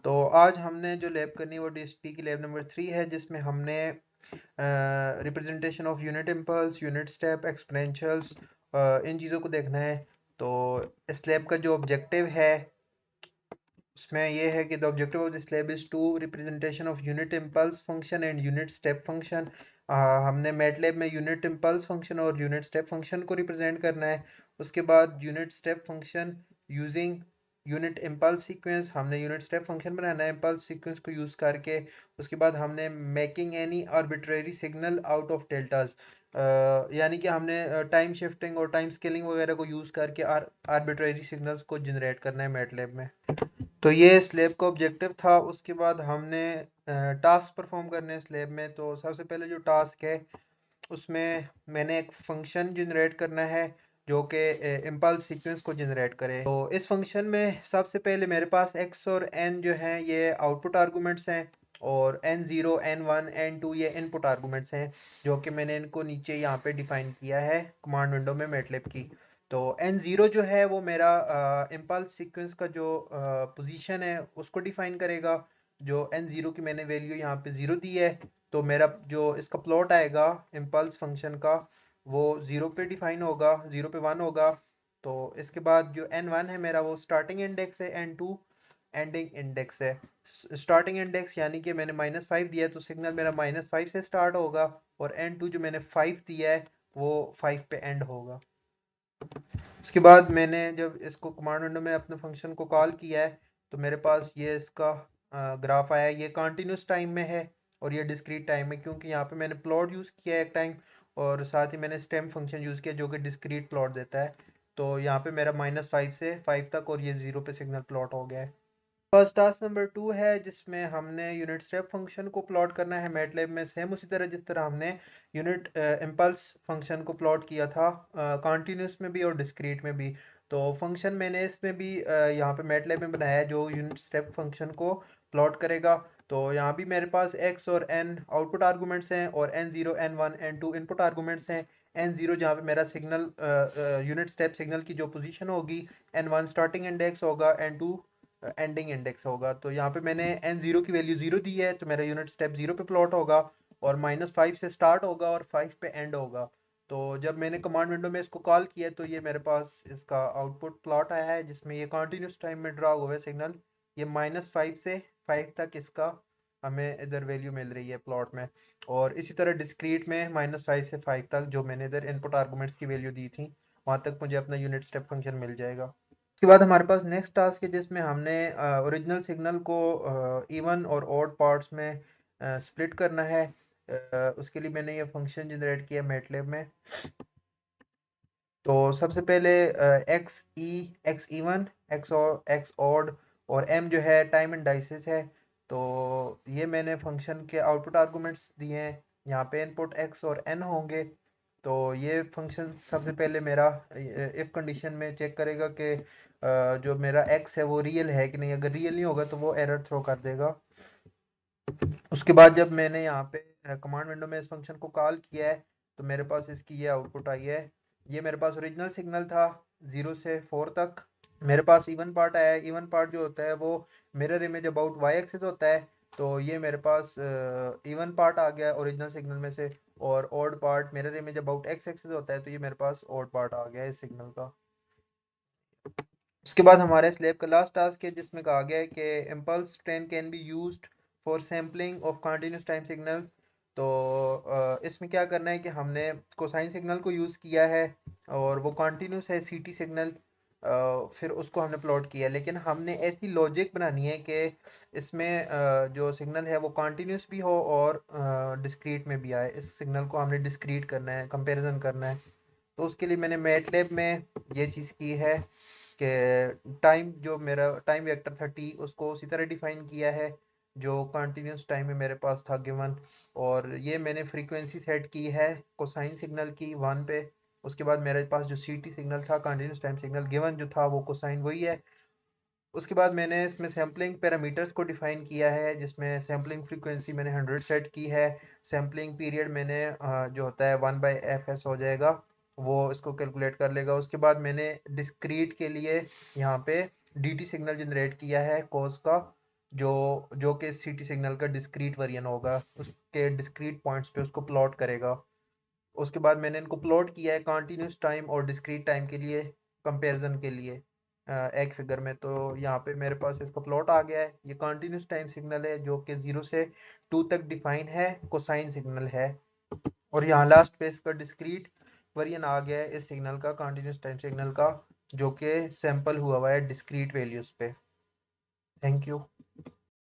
तो आज हमने जो लैब करनी है वो डीएसपी की लैब नंबर 3 है, जिसमें हमने representation of unit impulse, unit step, exponentials, इन चीज़ों को देखना है। तो इस लैब का जो ऑब्जेक्टिव है उसमें ये है कि the objective of this lab is to representation of unit impulse function and unit step function. हमने मैटलैब में यूनिट इम्पल्स फंक्शन और यूनिट स्टेप फंक्शन को रिप्रेजेंट करना है। उसके बाद unit step function using unit impulse sequence, हमने unit step function बनाना है इम्पल्स सीक्वेंस को यूज़ करके। उसके बाद हमने making any arbitrary signal out of deltas, यानी कि हमने टाइम शिफ्टिंग और टाइम स्केलिंग वगैरह को यूज़ करके आर्बिट्रेरी सिग्नल्स को जनरेट करना है मैटलैब में। तो ये स्लैब का ऑब्जेक्टिव था। उसके बाद हमने टास्क परफॉर्म करने हैं स्लैब में। तो सबसे पहले जो टास्क है उसमें मैंने एक फंक्शन जनरेट करना है जो कि इम्पल्स सीक्वेंस को जनरेट करे। तो इस फंक्शन में सबसे पहले मेरे पास x और n जो हैं ये आउटपुट आर्गूमेंट्स हैं, और n0 n1 n2 ये इनपुट आर्गूमेंट्स हैं, जो कि मैंने इनको नीचे यहाँ पे डिफाइन किया है कमांड विंडो में मैटलैब की। तो n0 जो है वो मेरा इम्पल्स सीक्वेंस का जो पोजीशन है उसको डिफाइन करेगा। जो n0 की मैंने वैल्यू यहाँ पे 0 दी है, तो मेरा जो इसका प्लॉट आएगा इम्पल्स फंक्शन का वो 0 पे डिफाइन होगा, 0 पे 1 होगा। तो इसके बाद जो n1 है मेरा वो स्टार्टिंग इंडेक्स है, n2 एंडिंग इंडेक्स है। स्टार्टिंग इंडेक्स यानी कि मैंने -5 दिया है तो सिग्नल मेरा -5 से स्टार्ट होगा, और n2 जो मैंने 5 दिया है वो 5 पे एंड होगा। उसके बाद मैंने जब इसको कमांड विंडो में अपने फंक्शन को कॉल किया है तो मेरे पास ये इसका ग्राफ आया है। ये कंटिन्यूस टाइम में है और ये डिस्क्रीट टाइम में, क्योंकि यहाँ पे मैंने प्लॉट यूज़ किया है एक टाइम, और साथ ही मैंने स्टेम फंक्शन यूज़ किया जो कि डिस्क्रीट प्लॉट देता है। तो यहाँ पे मेरा -5 से 5 तक और ये 0 पे सिग्नल प्लॉट हो गया है। फर्स्ट टास्क नंबर 2 है जिसमें हमने यूनिट स्टेप फंक्शन को प्लॉट करना है मैटलैब में, सेम उसी तरह जिस तरह हमने यूनिट इम्पल्स फंक्शन को प्लॉट किया था कॉन्टिन्यूस में भी और डिस्क्रीट में भी। तो फंक्शन मैंने इसमें भी यहाँ पे मैटलैब में बनाया है जो यूनिट स्टेप फंक्शन को प्लॉट करेगा। तो यहाँ भी मेरे पास x और n आउटपुट आर्गूमेंट्स हैं और n0 n1 n2 input arguments हैं। n0 जहाँ पे मेरा सिग्नल यूनिट स्टेप सिग्नल की जो पोजीशन होगी, n1 स्टार्टिंग इंडेक्स होगा, n2 एंडिंग इंडेक्स होगा। तो यहाँ पे मैंने n0 की वैल्यू 0 दी है तो मेरा यूनिट स्टेप 0 पे प्लॉट होगा, और -5 से स्टार्ट होगा और 5 पे एंड होगा। तो जब मैंने कमांड विंडो में इसको कॉल किया तो ये मेरे पास इसका आउटपुट प्लॉट आया है जिसमें ये कंटिन्यूस टाइम में ड्रा हुआ है सिग्नल। ये -5 से 5 तक इसका हमें इधर वैल्यू मिल रही है प्लॉट में, और इसी तरह डिस्क्रीट में -5 से 5 तक जो मैंने इधर इनपुट आर्गूमेंट्स की वैल्यू दी थी वहां तक मुझे अपना यूनिट स्टेप फंक्शन मिल जाएगा। उसके बाद हमारे पास नेक्स्ट टास्क है जिसमें हमने ओरिजिनल सिग्नल को इवन और ऑड पार्ट्स में स्प्लिट करना है। उसके लिए मैंने ये फंक्शन जनरेट किया मैटलैब में। तो सबसे पहले एक्स इवन, एक्स ऑड और एम जो है टाइम एंड डाइसेस है। तो ये मैंने फंक्शन के आउटपुट आर्गूमेंट्स दिए हैं। यहाँ पे इनपुट एक्स और एन होंगे। तो ये फंक्शन सबसे पहले मेरा इफ कंडीशन में चेक करेगा कि जो मेरा एक्स है वो रियल है कि नहीं। अगर रियल नहीं होगा तो वो एरर थ्रो कर देगा। उसके बाद जब मैंने यहाँ पे कमांड विंडो में इस फंक्शन को कॉल किया है तो मेरे पास इसकी ये आउटपुट आई है। ये मेरे पास ओरिजिनल सिग्नल था 0 से 4 तक। मेरे पास इवन पार्ट आया है। इवन पार्ट जो होता है वो mirror image about y axis होता है। तो ये मेरे पास इवन पार्ट आ गया ओरिजिनल सिग्नल में से, और odd part mirror image about x axis होता है, तो ये मेरे पास ऑड पार्ट आ गया है इस सिग्नल का। उसके बाद हमारे स्लेब का लास्ट टास्क है जिसमें कहा गया है कि impulse train can be used for sampling of continuous time signal. तो इसमें क्या करना है कि हमने कोसाइन सिग्नल को यूज़ किया है और वो कंटिन्यूस है सीटी सिग्नल। फिर उसको हमने प्लॉट किया, लेकिन हमने ऐसी लॉजिक बनानी है कि इसमें जो सिग्नल है वो कंटिन्यूस भी हो और डिस्क्रीट में भी आए। इस सिग्नल को हमने डिस्क्रीट करना है, कंपैरिजन करना है। तो उसके लिए मैंने मैटलैब में ये चीज़ की है कि टाइम जो मेरा टाइम वेक्टर 30 उसको उसी तरह डिफाइन किया है जो कंटिन्यूस टाइम में मेरे पास था गिवन। और ये मैंने फ्रीक्वेंसी सेट की है कोसाइन सिग्नल की 1 पे। उसके बाद मेरे पास जो सीटी सिग्नल था कंटिन्यूस टाइम सिग्नल गिवन जो था वो कोसाइन वही है। उसके बाद मैंने इसमें सैम्पलिंग पैरामीटर्स को डिफाइन किया है जिसमें सैम्पलिंग फ्रीक्वेंसी मैंने 100 सेट की है। सैम्पलिंग पीरियड मैंने जो होता है 1/fs हो जाएगा, वो इसको कैलकुलेट कर लेगा। उसके बाद मैंने डिस्क्रीट के लिए यहाँ पे dt सिग्नल जनरेट किया है कॉस का। जो कि सीटी सिग्नल का डिस्क्रीट वेरिएंट होगा, उसके डिस्क्रीट पॉइंट्स पे उसको प्लॉट करेगा। उसके बाद मैंने इनको प्लॉट किया है कंटिन्यूस टाइम और डिस्क्रीट टाइम के लिए, कंपैरिजन के लिए एक फिगर में। तो यहाँ पे मेरे पास इसका प्लॉट आ गया है। ये कंटिन्यूस टाइम सिग्नल है जो कि 0 से 2 तक डिफाइन है, कोसाइन सिग्नल है। और यहाँ लास्ट पे इसका डिस्क्रीट वेरिएंट आ गया है इस सिग्नल का, कंटिन्यूस टाइम सिग्नल का, जो कि सैंपल हुआ है डिस्क्रीट वैल्यूज पे। Thank you.